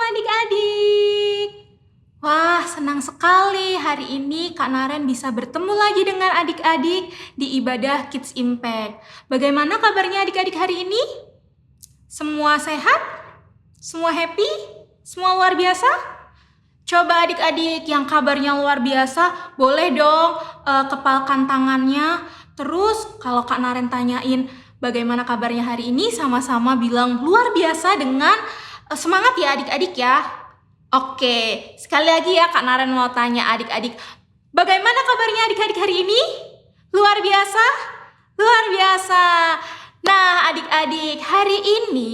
adik-adik. Wah, senang sekali hari ini Kak Naren bisa bertemu lagi dengan adik-adik di ibadah Kids Impact. Bagaimana kabarnya adik-adik hari ini? Semua sehat? Semua happy? Semua luar biasa? Coba adik-adik yang kabarnya luar biasa, boleh dong kepalkan tangannya. Terus kalau Kak Naren tanyain bagaimana kabarnya hari ini, sama-sama bilang luar biasa dengan semangat ya adik-adik ya. Oke, sekali lagi ya Kak Naren mau tanya adik-adik, bagaimana kabarnya adik-adik hari ini? Luar biasa? Luar biasa. Nah adik-adik, hari ini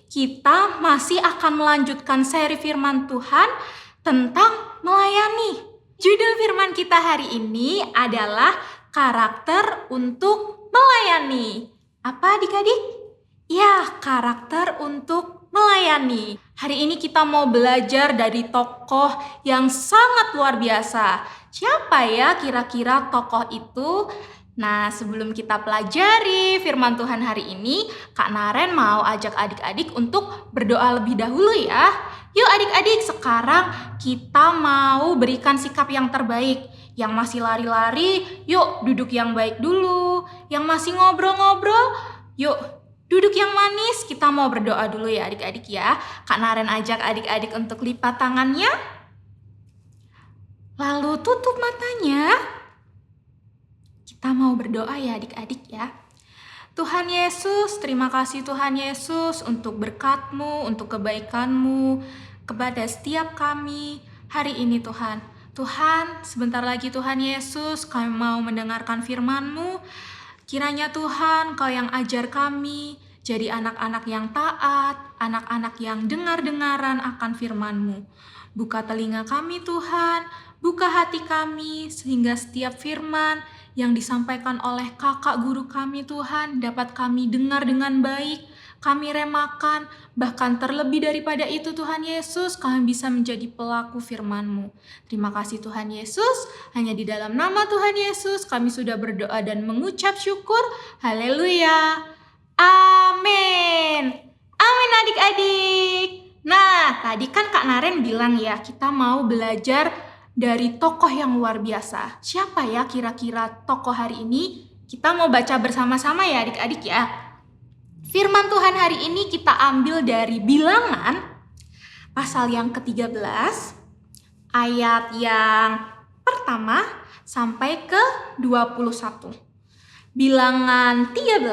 kita masih akan melanjutkan seri firman Tuhan tentang melayani. Judul firman kita hari ini adalah karakter untuk melayani. Apa adik-adik? Ya, karakter untuk melayani. Hari ini kita mau belajar dari tokoh yang sangat luar biasa. Siapa ya kira-kira tokoh itu? Nah, sebelum kita pelajari firman Tuhan hari ini, Kak Naren mau ajak adik-adik untuk berdoa lebih dahulu ya. Yuk adik-adik, sekarang kita mau berikan sikap yang terbaik. Yang masih lari-lari, yuk duduk yang baik dulu. Yang masih ngobrol-ngobrol, yuk duduk yang manis. Kita mau berdoa dulu ya adik-adik ya. Kak Naren ajak adik-adik untuk lipat tangannya. Lalu tutup matanya. Kita mau berdoa ya adik-adik ya. Tuhan Yesus, terima kasih Tuhan Yesus untuk berkat-Mu, untuk kebaikan-Mu kepada setiap kami hari ini Tuhan. Tuhan, sebentar lagi Tuhan Yesus, kami mau mendengarkan firman-Mu. Kiranya Tuhan, Kau yang ajar kami jadi anak-anak yang taat, anak-anak yang dengar-dengaran akan firman-Mu. Buka telinga kami Tuhan, buka hati kami sehingga setiap firman yang disampaikan oleh kakak guru kami Tuhan dapat kami dengar dengan baik, kami remakan, bahkan terlebih daripada itu Tuhan Yesus, kami bisa menjadi pelaku firman-Mu. Terima kasih Tuhan Yesus, hanya di dalam nama Tuhan Yesus kami sudah berdoa dan mengucap syukur. Haleluya. Amin. Amin adik-adik. Nah, tadi kan Kak Naren bilang ya, kita mau belajar dari tokoh yang luar biasa. Siapa ya kira-kira tokoh hari ini? Kita mau baca bersama-sama ya adik-adik ya. Firman Tuhan hari ini kita ambil dari Bilangan pasal yang ke-13 ayat yang pertama sampai ke 21. Bilangan 13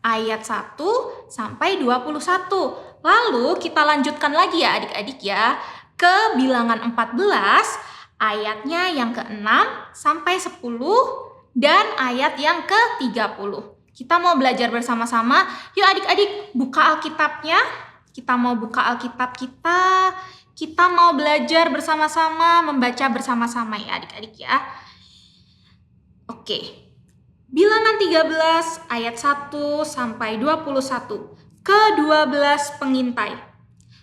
ayat 1 sampai 21. Lalu kita lanjutkan lagi ya adik-adik ya ke Bilangan 14 ayatnya yang ke-6 sampai 10 dan ayat yang ke-30. Kita mau belajar bersama-sama. Yuk adik-adik, buka Alkitabnya. Kita mau buka Alkitab kita. Kita mau belajar bersama-sama, membaca bersama-sama ya adik-adik ya. Oke. Bilangan 13 ayat 1 sampai 21. Ke-12 pengintai.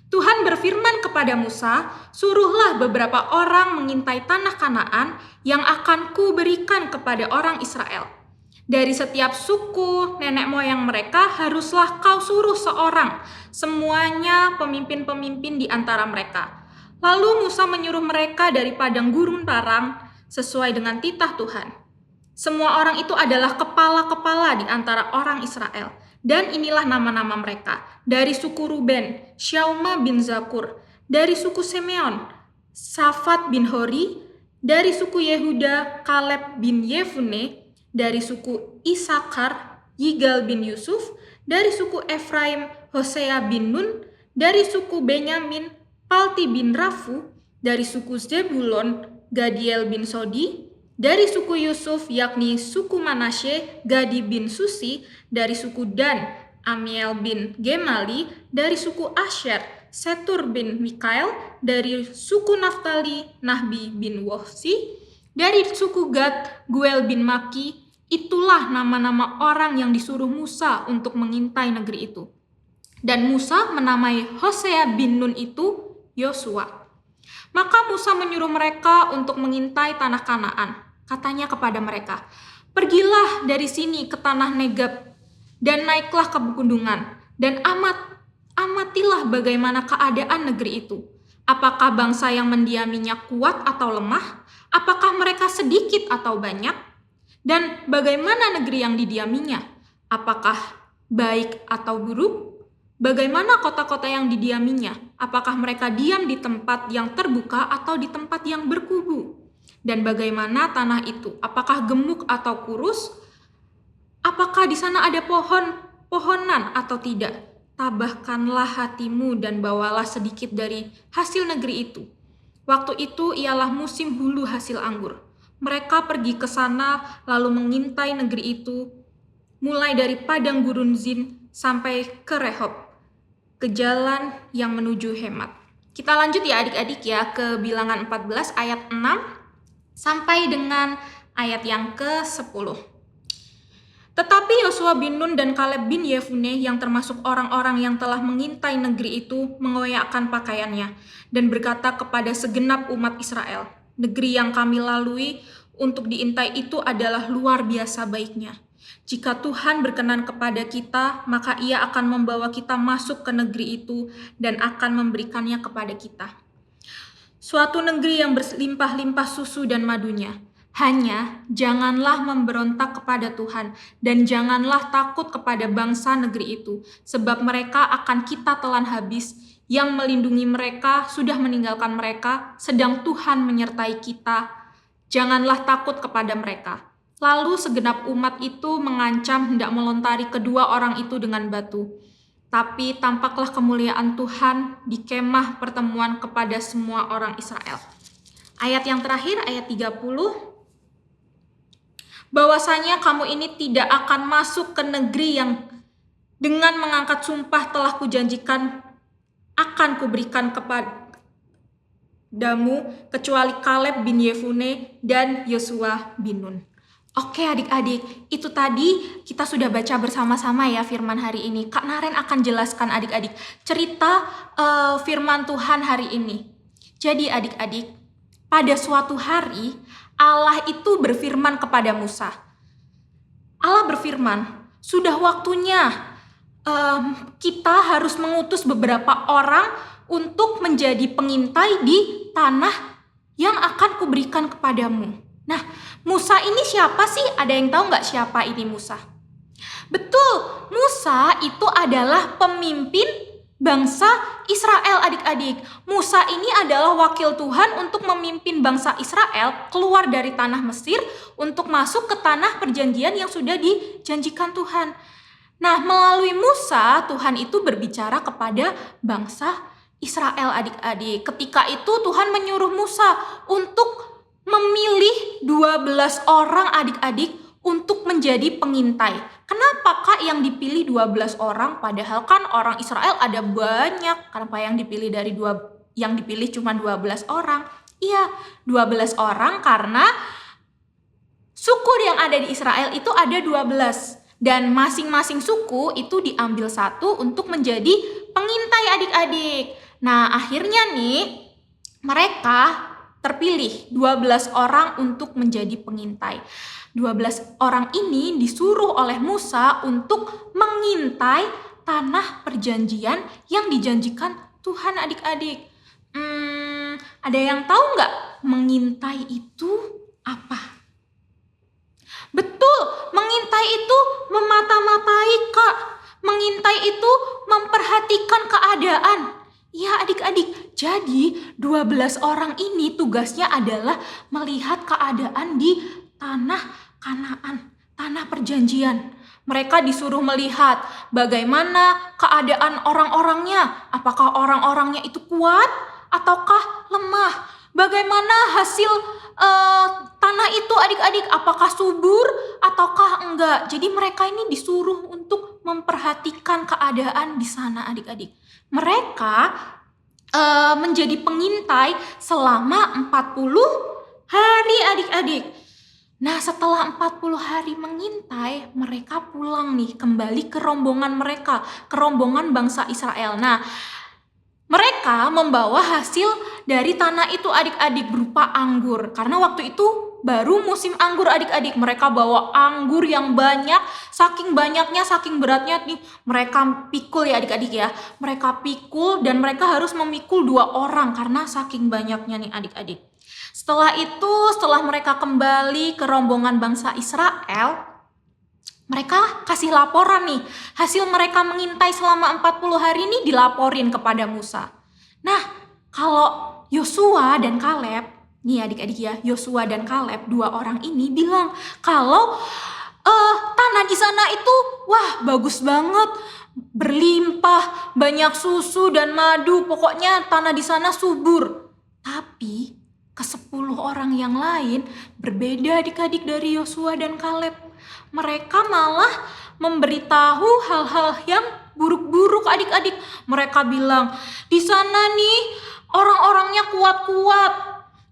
Tuhan berfirman kepada Musa, suruhlah beberapa orang mengintai tanah Kanaan yang akan kuberikan kepada orang Israel. Dari setiap suku nenek moyang mereka haruslah kau suruh seorang, semuanya pemimpin-pemimpin di antara mereka. Lalu Musa menyuruh mereka dari padang gurun parang sesuai dengan titah Tuhan. Semua orang itu adalah kepala-kepala di antara orang Israel. Dan inilah nama-nama mereka. Dari suku Ruben, Syauma bin Zakur. Dari suku Simeon, Safat bin Hori. Dari suku Yehuda, Kaleb bin Yefune. Dari suku Isakar, Yigal bin Yusuf. Dari suku Efraim, Hosea bin Nun. Dari suku Benyamin, Palti bin Rafu. Dari suku Zebulon, Gadiel bin Sodi. Dari suku Yusuf, yakni suku Manasye, Gadi bin Susi. Dari suku Dan, Amiel bin Gemali. Dari suku Asher, Setur bin Mikael. Dari suku Naftali, Nahbi bin Wohsi. Dari suku Gad, Guel bin Maki. Itulah nama-nama orang yang disuruh Musa untuk mengintai negeri itu. Dan Musa menamai Hosea bin Nun itu Yosua. Maka Musa menyuruh mereka untuk mengintai tanah Kanaan. Katanya kepada mereka, pergilah dari sini ke tanah Negeb dan naiklah ke pegunungan dan Amatilah bagaimana keadaan negeri itu. Apakah bangsa yang mendiaminya kuat atau lemah? Apakah mereka sedikit atau banyak? Dan bagaimana negeri yang didiaminya? Apakah baik atau buruk? Bagaimana kota-kota yang didiaminya? Apakah mereka diam di tempat yang terbuka atau di tempat yang berkubu? Dan bagaimana tanah itu? Apakah gemuk atau kurus? Apakah di sana ada pohonan atau tidak? Tabahkanlah hatimu dan bawalah sedikit dari hasil negeri itu. Waktu itu ialah musim hulu hasil anggur. Mereka pergi ke sana lalu mengintai negeri itu, mulai dari padang gurun Zin sampai ke Rehob, ke jalan yang menuju Hemat. Kita lanjut ya adik-adik ya ke Bilangan 14 ayat 6 sampai dengan ayat yang ke-10. Tetapi Yosua bin Nun dan Kaleb bin Yefune yang termasuk orang-orang yang telah mengintai negeri itu mengoyakkan pakaiannya dan berkata kepada segenap umat Israel, negeri yang kami lalui untuk diintai itu adalah luar biasa baiknya. Jika Tuhan berkenan kepada kita, maka Ia akan membawa kita masuk ke negeri itu dan akan memberikannya kepada kita. Suatu negeri yang berlimpah-limpah susu dan madunya. Hanya janganlah memberontak kepada Tuhan dan janganlah takut kepada bangsa negeri itu, sebab mereka akan kita telan habis. Yang melindungi mereka sudah meninggalkan mereka, sedang Tuhan menyertai kita. Janganlah takut kepada mereka. Lalu segenap umat itu mengancam hendak melontari kedua orang itu dengan batu. Tapi tampaklah kemuliaan Tuhan di kemah pertemuan kepada semua orang Israel. Ayat yang terakhir, ayat 30. Bahwasanya kamu ini tidak akan masuk ke negeri yang dengan mengangkat sumpah telah kujanjikan akan kuberikan kepadamu, kecuali Kaleb bin Yefune dan Yosua bin Nun. Oke adik-adik, itu tadi kita sudah baca bersama-sama ya firman hari ini. Kak Naren akan jelaskan adik-adik cerita firman Tuhan hari ini. Jadi adik-adik, pada suatu hari Allah itu berfirman kepada Musa. Allah berfirman, sudah waktunya kita harus mengutus beberapa orang untuk menjadi pengintai di tanah yang akan kuberikan kepadamu. Nah, Musa ini siapa sih? Ada yang tahu nggak siapa ini Musa? Betul, Musa itu adalah pemimpin bangsa Israel adik-adik. Musa ini adalah wakil Tuhan untuk memimpin bangsa Israel keluar dari tanah Mesir untuk masuk ke tanah perjanjian yang sudah dijanjikan Tuhan. Nah, melalui Musa, Tuhan itu berbicara kepada bangsa Israel adik-adik. Ketika itu Tuhan menyuruh Musa untuk memilih 12 orang adik-adik untuk menjadi pengintai. Kenapa Kak yang dipilih 12 orang padahal kan orang Israel ada banyak? Kenapa yang dipilih cuma 12 orang? Iya, 12 orang karena suku yang ada di Israel itu ada 12 dan masing-masing suku itu diambil satu untuk menjadi pengintai adik-adik. Nah, akhirnya nih mereka terpilih 12 orang untuk menjadi pengintai. 12 orang ini disuruh oleh Musa untuk mengintai tanah perjanjian yang dijanjikan Tuhan adik-adik. Ada yang tahu nggak mengintai itu apa? Betul, mengintai itu memata-matai Kak. Mengintai itu memperhatikan keadaan. Ya adik-adik, jadi 12 orang ini tugasnya adalah melihat keadaan di tanah Kanaan, tanah perjanjian. Mereka disuruh melihat bagaimana keadaan orang-orangnya. Apakah orang-orangnya itu kuat ataukah lemah? Bagaimana hasil tanah itu adik-adik, apakah subur ataukah enggak? Jadi mereka ini disuruh untuk memperhatikan keadaan di sana adik-adik. Mereka menjadi pengintai selama 40 hari adik-adik. Nah, setelah 40 hari mengintai, mereka pulang nih kembali ke rombongan mereka, ke rombongan bangsa Israel. Nah, mereka membawa hasil dari tanah itu adik-adik berupa anggur. Karena waktu itu baru musim anggur adik-adik. Mereka bawa anggur yang banyak, saking banyaknya, saking beratnya nih. Mereka pikul ya adik-adik ya. Mereka pikul dan mereka harus memikul 2 orang karena saking banyaknya nih adik-adik. Setelah itu, setelah mereka kembali ke rombongan bangsa Israel, mereka kasih laporan nih. Hasil mereka mengintai selama 40 hari ini dilaporin kepada Musa. Nah, kalau Yosua dan Kaleb, nih adik-adik ya, Yosua dan Kaleb, 2 orang ini bilang kalau tanah di sana itu wah bagus banget, berlimpah, banyak susu dan madu, pokoknya tanah di sana subur. Tapi ke-10 orang yang lain berbeda adik-adik dari Yosua dan Kaleb. Mereka malah memberitahu hal-hal yang buruk-buruk adik-adik. Mereka bilang, di sana nih orang-orangnya kuat-kuat.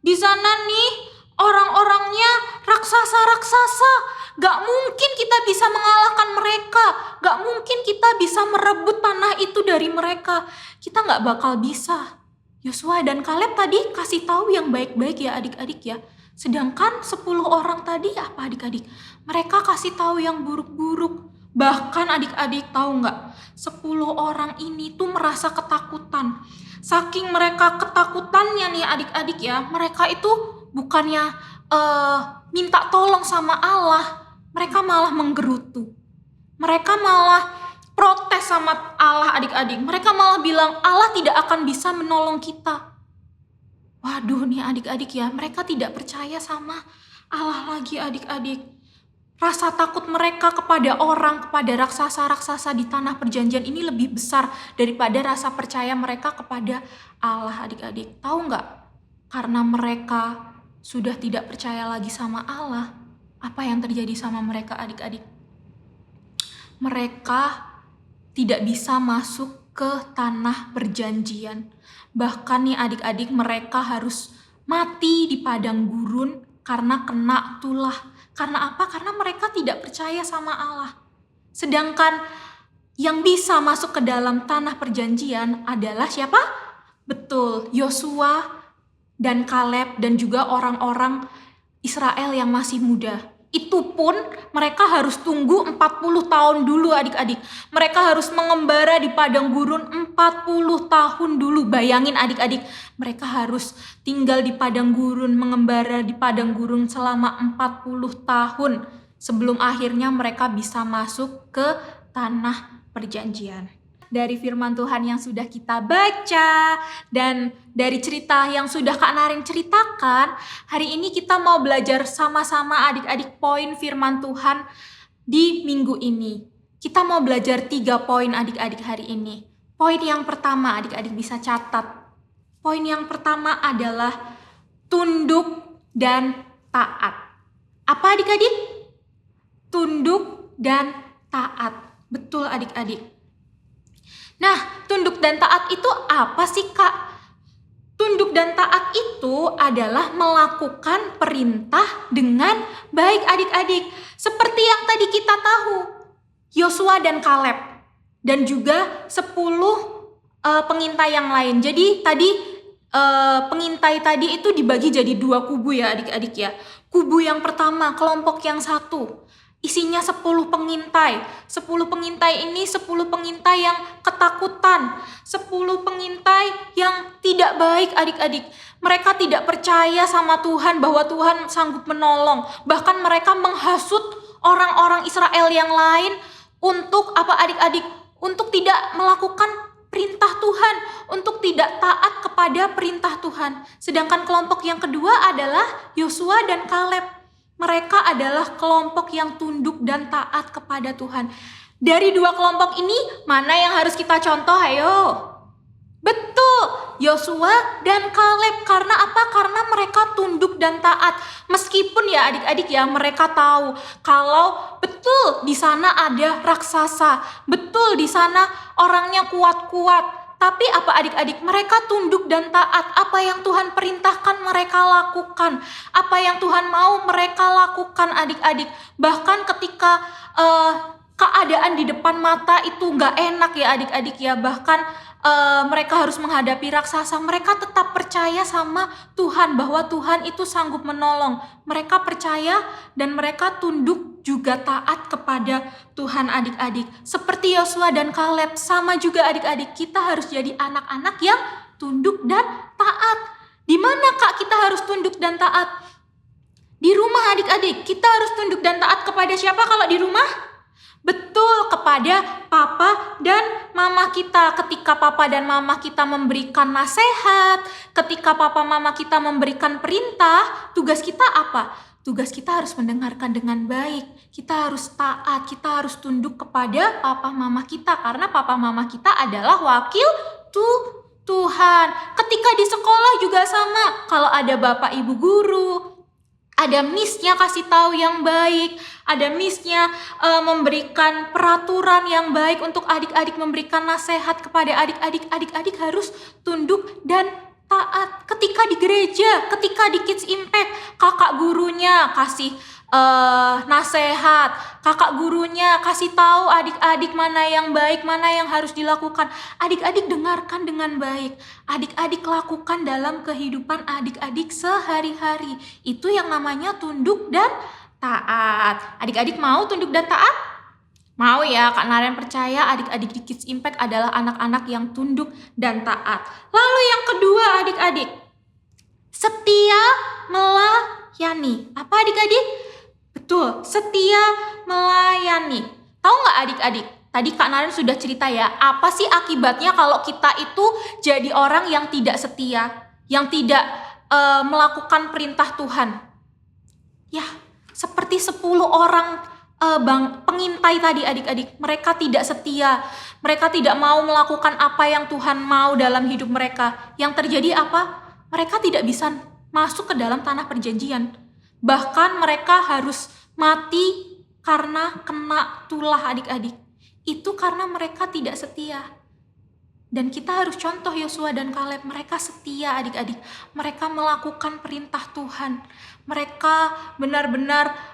Di sana nih orang-orangnya raksasa-raksasa. Gak mungkin kita bisa mengalahkan mereka. Gak mungkin kita bisa merebut tanah itu dari mereka. Kita gak bakal bisa. Yosua dan Kaleb tadi kasih tahu yang baik-baik ya adik-adik ya. Sedangkan 10 orang tadi apa adik-adik? Mereka kasih tahu yang buruk-buruk. Bahkan adik-adik tahu nggak? 10 orang ini tuh merasa ketakutan. Saking mereka ketakutannya nih adik-adik ya, mereka itu bukannya minta tolong sama Allah, mereka malah menggerutu. Mereka malah protes sama Allah adik-adik. Mereka malah bilang Allah tidak akan bisa menolong kita. Waduh nih adik-adik ya, mereka tidak percaya sama Allah lagi adik-adik. Rasa takut mereka kepada orang, kepada raksasa-raksasa di tanah perjanjian ini lebih besar daripada rasa percaya mereka kepada Allah adik-adik. Tahu nggak? Karena mereka sudah tidak percaya lagi sama Allah, apa yang terjadi sama mereka adik-adik? Mereka tidak bisa masuk ke tanah perjanjian. Bahkan nih adik-adik mereka harus mati di padang gurun karena kena tulah. Karena apa? Karena mereka tidak percaya sama Allah. Sedangkan yang bisa masuk ke dalam tanah perjanjian adalah siapa? Betul, Yosua dan Kaleb dan juga orang-orang Israel yang masih muda. Itu pun mereka harus tunggu 40 tahun dulu adik-adik. Mereka harus mengembara di padang gurun 40 tahun dulu. Bayangin adik-adik, mereka harus tinggal di padang gurun, mengembara di padang gurun selama 40 tahun. Sebelum akhirnya mereka bisa masuk ke tanah perjanjian. Dari firman Tuhan yang sudah kita baca dan dari cerita yang sudah Kak Narin ceritakan, hari ini kita mau belajar sama-sama adik-adik poin firman Tuhan di minggu ini. Kita mau belajar 3 poin adik-adik hari ini. Poin yang pertama adik-adik bisa catat. Poin yang pertama adalah tunduk dan taat. Apa adik-adik? Tunduk dan taat. Betul adik-adik. Nah, tunduk dan taat itu apa sih Kak? Tunduk dan taat itu adalah melakukan perintah dengan baik adik-adik. Seperti yang tadi kita tahu, Yosua dan Kaleb dan juga 10 pengintai yang lain. Jadi tadi pengintai tadi itu dibagi jadi 2 kubu ya adik-adik ya. Kubu yang pertama, kelompok yang 1. Isinya 10 pengintai. 10 pengintai ini 10 pengintai yang ketakutan. 10 pengintai yang tidak baik adik-adik. Mereka tidak percaya sama Tuhan bahwa Tuhan sanggup menolong. Bahkan mereka menghasut orang-orang Israel yang lain untuk apa adik-adik? Untuk tidak melakukan perintah Tuhan. Untuk tidak taat kepada perintah Tuhan. Sedangkan kelompok yang kedua adalah Yosua dan Kaleb. Mereka adalah kelompok yang tunduk dan taat kepada Tuhan. Dari 2 kelompok ini, mana yang harus kita contoh? Ayo. Betul, Yosua dan Kaleb. Karena apa? Karena mereka tunduk dan taat. Meskipun ya adik-adik ya, mereka tahu kalau betul di sana ada raksasa. Betul di sana orangnya kuat-kuat. Tapi apa adik-adik? Mereka tunduk dan taat. Apa yang Tuhan perintahkan mereka lakukan. Apa yang Tuhan mau mereka lakukan adik-adik. Bahkan ketika keadaan di depan mata itu gak enak ya adik-adik ya. Bahkan mereka harus menghadapi raksasa, mereka tetap percaya sama Tuhan bahwa Tuhan itu sanggup menolong. Mereka percaya dan mereka tunduk juga taat kepada Tuhan adik-adik. Seperti Yosua dan Kaleb, sama juga adik-adik, kita harus jadi anak-anak yang tunduk dan taat. Di mana Kak kita harus tunduk dan taat? Di rumah adik-adik, kita harus tunduk dan taat kepada siapa kalau di rumah? Betul, kepada papa dan mama kita. Ketika papa dan mama kita memberikan nasihat, ketika papa mama kita memberikan perintah, tugas kita apa? Tugas kita harus mendengarkan dengan baik. Kita harus taat, kita harus tunduk kepada papa mama kita. Karena papa mama kita adalah wakil Tuhan. Ketika di sekolah juga sama. Kalau ada bapak ibu guru, ada miss-nya kasih tahu yang baik, ada miss-nya memberikan peraturan yang baik untuk adik-adik, memberikan nasihat kepada adik-adik. Adik-adik harus tunduk dan taat. Ketika di gereja, ketika di Kids Impact, kakak gurunya kasih nasihat, kakak gurunya kasih tahu adik-adik mana yang baik, mana yang harus dilakukan. Adik-adik dengarkan dengan baik, adik-adik lakukan dalam kehidupan adik-adik sehari-hari. Itu yang namanya tunduk dan taat. Adik-adik mau tunduk dan taat? Mau ya, Kak Naren percaya adik-adik di Kids Impact adalah anak-anak yang tunduk dan taat. Lalu yang kedua adik-adik, setia melayani. Apa adik-adik? Betul, setia melayani. Tahu nggak adik-adik? Tadi Kak Naren sudah cerita ya, apa sih akibatnya kalau kita itu jadi orang yang tidak setia, yang tidak melakukan perintah Tuhan? Ya, seperti 10 orang pengintai tadi adik-adik, mereka tidak setia, mereka tidak mau melakukan apa yang Tuhan mau dalam hidup mereka. Yang terjadi apa? Mereka tidak bisa masuk ke dalam tanah perjanjian. Bahkan mereka harus mati karena kena tulah adik-adik. Itu karena mereka tidak setia. Dan kita harus contoh Yosua dan Kaleb, mereka setia adik-adik. Mereka melakukan perintah Tuhan. Mereka benar-benar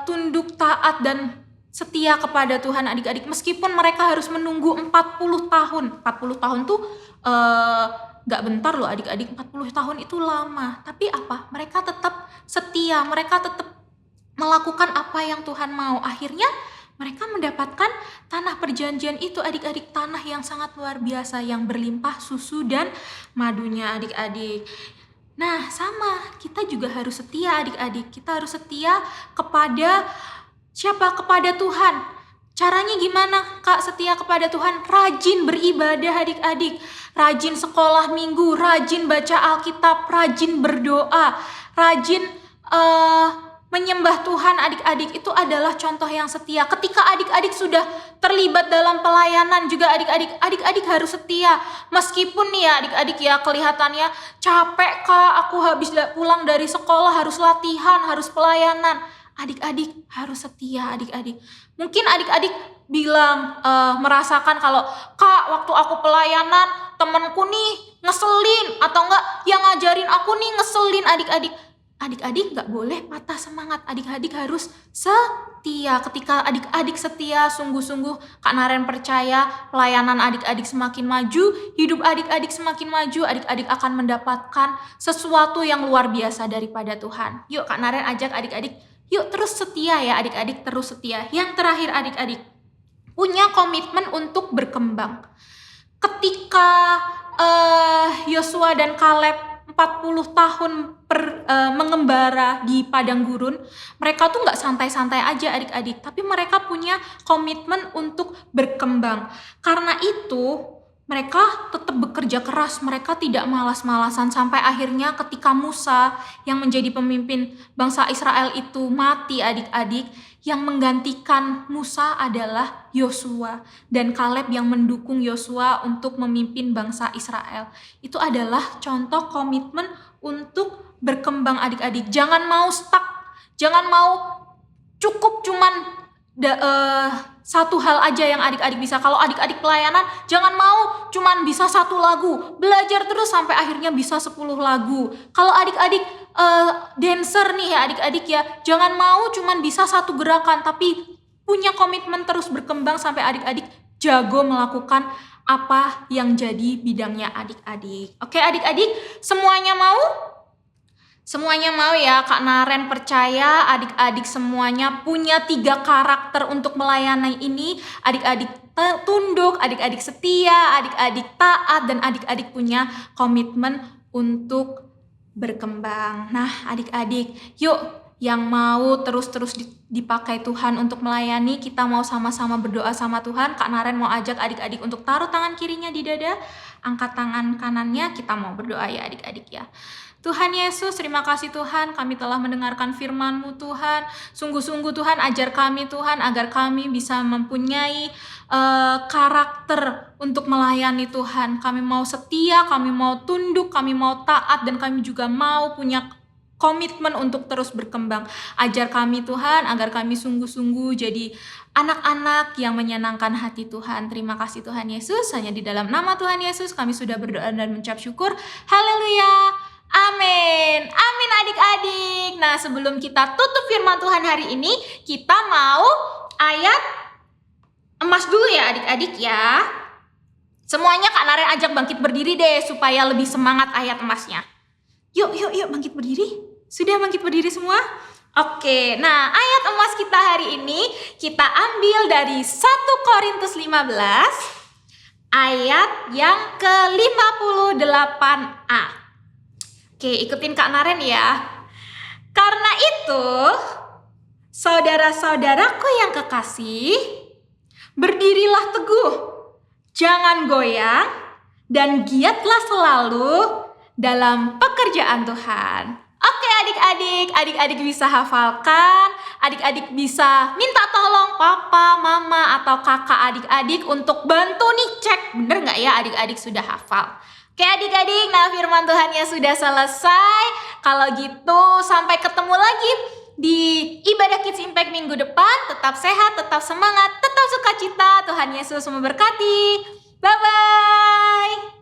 tunduk taat dan setia kepada Tuhan adik-adik. Meskipun mereka harus menunggu 40 tahun. 40 tahun tuh gak bentar loh adik-adik, 40 tahun itu lama. Tapi apa? Mereka tetap setia, mereka tetap melakukan apa yang Tuhan mau. Akhirnya mereka mendapatkan tanah perjanjian itu adik-adik, tanah yang sangat luar biasa, yang berlimpah susu dan madunya adik-adik. Nah sama, kita juga harus setia adik-adik. Kita harus setia kepada siapa? Kepada Tuhan. Caranya gimana Kak setia kepada Tuhan? Rajin beribadah adik-adik, rajin sekolah minggu, rajin baca Alkitab, rajin berdoa, rajin menyembah Tuhan adik-adik. Itu adalah contoh yang setia. Ketika adik-adik sudah terlibat dalam pelayanan juga adik-adik harus setia. Meskipun nih ya adik-adik ya kelihatannya capek Kak, aku habis pulang dari sekolah harus latihan, harus pelayanan. Adik-adik harus setia adik-adik. Mungkin adik-adik bilang merasakan kalau Kak waktu aku pelayanan temanku nih ngeselin, atau enggak yang ngajarin aku nih ngeselin adik-adik. Adik-adik gak boleh patah semangat, adik-adik harus setia. Ketika adik-adik setia sungguh-sungguh, Kak Naren percaya pelayanan adik-adik semakin maju, hidup adik-adik semakin maju, adik-adik akan mendapatkan sesuatu yang luar biasa daripada Tuhan. Yuk Kak Naren ajak adik-adik, yuk terus setia ya adik-adik, terus setia. Yang terakhir adik-adik, punya komitmen untuk berkembang. Ketika Yosua dan Kaleb 40 tahun mengembara di padang gurun, mereka tuh gak santai-santai aja adik-adik, tapi mereka punya komitmen untuk berkembang. Karena itu mereka tetap bekerja keras, mereka tidak malas-malasan, sampai akhirnya ketika Musa yang menjadi pemimpin bangsa Israel itu mati adik-adik, yang menggantikan Musa adalah Yosua dan Kaleb yang mendukung Yosua untuk memimpin bangsa Israel. Itu adalah contoh komitmen untuk berkembang adik-adik. Jangan mau stuck, jangan mau cukup cuman satu hal aja yang adik-adik bisa. Kalau adik-adik pelayanan, jangan mau cuman bisa 1 lagu, belajar terus sampai akhirnya bisa 10 lagu. Kalau adik-adik dancer nih ya adik-adik ya, jangan mau cuman bisa 1 gerakan, tapi punya komitmen terus berkembang sampai adik-adik jago melakukan apa yang jadi bidangnya adik-adik. Oke adik-adik, semuanya mau? Semuanya mau ya, Kak Naren percaya adik-adik semuanya punya 3 karakter untuk melayani ini. Adik-adik tunduk, adik-adik setia, adik-adik taat, dan adik-adik punya komitmen untuk berkembang. Nah adik-adik, yuk yang mau terus-terus dipakai Tuhan untuk melayani, kita mau sama-sama berdoa sama Tuhan. Kak Naren mau ajak adik-adik untuk taruh tangan kirinya di dada, angkat tangan kanannya, kita mau berdoa ya adik-adik ya. Tuhan Yesus, terima kasih Tuhan, kami telah mendengarkan firman-Mu Tuhan. Sungguh-sungguh Tuhan, ajar kami Tuhan, agar kami bisa mempunyai karakter untuk melayani Tuhan. Kami mau setia, kami mau tunduk, kami mau taat, dan kami juga mau punya komitmen untuk terus berkembang. Ajar kami Tuhan, agar kami sungguh-sungguh jadi anak-anak yang menyenangkan hati Tuhan. Terima kasih Tuhan Yesus, hanya di dalam nama Tuhan Yesus kami sudah berdoa dan mengucap syukur. Haleluya. Amin. Amin adik-adik. Nah sebelum kita tutup firman Tuhan hari ini, kita mau ayat emas dulu ya adik-adik ya. Semuanya Kak Naren ajak bangkit berdiri deh supaya lebih semangat ayat emasnya. Yuk bangkit berdiri. Sudah bangkit berdiri semua? Oke, nah ayat emas kita hari ini kita ambil dari 1 Korintus 15 ayat yang ke-58a. Oke, ikutin Kak Naren ya. Karena itu, saudara-saudaraku yang kekasih, berdirilah teguh, jangan goyang, dan giatlah selalu dalam pekerjaan Tuhan. Oke adik-adik bisa hafalkan, adik-adik bisa minta tolong papa, mama, atau kakak adik-adik untuk bantu nih cek bener nggak ya adik-adik sudah hafal. Oke adik-adik, nah firman Tuhannya sudah selesai. Kalau gitu sampai ketemu lagi di ibadah Kids Impact minggu depan. Tetap sehat, tetap semangat, tetap sukacita. Tuhan Yesus memberkati. Bye-bye.